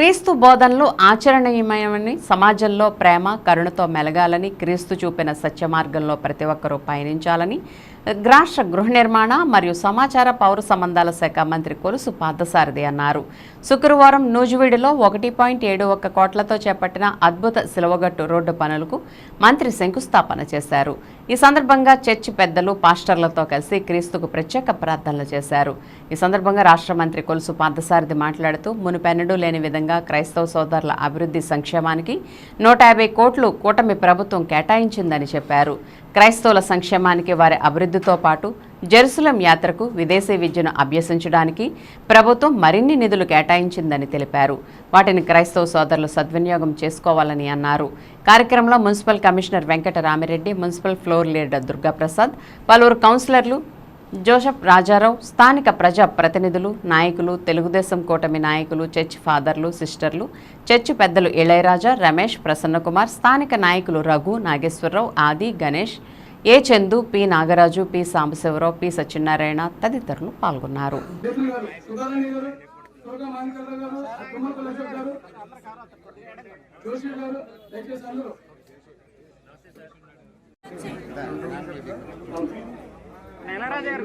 క్రీస్తు బోధనలు ఆచరణీయమని, సమాజంలో ప్రేమ కరుణతో మెలగాలని, క్రీస్తు చూపిన సత్య మార్గంలో ప్రతి ఒక్కరూ పయనించాలని రాష్ట్ర గృహ నిర్మాణ మరియు సమాచార పౌర సంబంధాల శాఖ మంత్రి కొలుసు పార్థసారథి అన్నారు. శుక్రవారం నూజివీడులో 1.71 కోట్లతో చేపట్టిన అద్భుత సిలువగట్టు రోడ్డు పనులకు మంత్రి శంకుస్థాపన చేశారు. ఈ సందర్భంగా చర్చి పెద్దలు పాస్టర్లతో కలిసి క్రీస్తుకు ప్రత్యేక ప్రార్థనలు చేశారు. ఈ సందర్భంగా రాష్ట్ర మంత్రి కొలుసు పార్థసారథి మాట్లాడుతూ మునుపెన్నడూ లేని విధంగా క్రైస్తవ సోదరుల అభివృద్ధి సంక్షేమానికి 150 కోట్లు కూటమి ప్రభుత్వం కేటాయించిందని చెప్పారు. క్రైస్తవుల సంక్షేమానికి, వారి అభివృద్ధితో పాటు జెరూసలేం యాత్రకు, విదేశీ విద్యను అభ్యసించడానికి ప్రభుత్వం మరిన్ని నిధులు కేటాయించిందని తెలిపారు. వాటిని క్రైస్తవ సోదరులు సద్వినియోగం చేసుకోవాలని అన్నారు. కార్యక్రమంలో municipal commissioner Venkata Ramireddy, municipal floor leader Durgaprasad, పలువురు కౌన్సిలర్లు, జోసెఫ్ రాజారావు, స్థానిక ప్రజా ప్రతినిధులు, నాయకులు, తెలుగుదేశం కూటమి నాయకులు, చర్చి ఫాదర్లు, సిస్టర్లు, చర్చి పెద్దలు ఇళయరాజా, రమేష్, ప్రసన్నకుమార్, స్థానిక నాయకులు Raghu, Nageswara Rao, Adi, Ganesh, A Chandu, P Nagaraju, P Sambasiva Rao, P Satyanarayana తదితరులు పాల్గొన్నారు. నెలరాజు గారు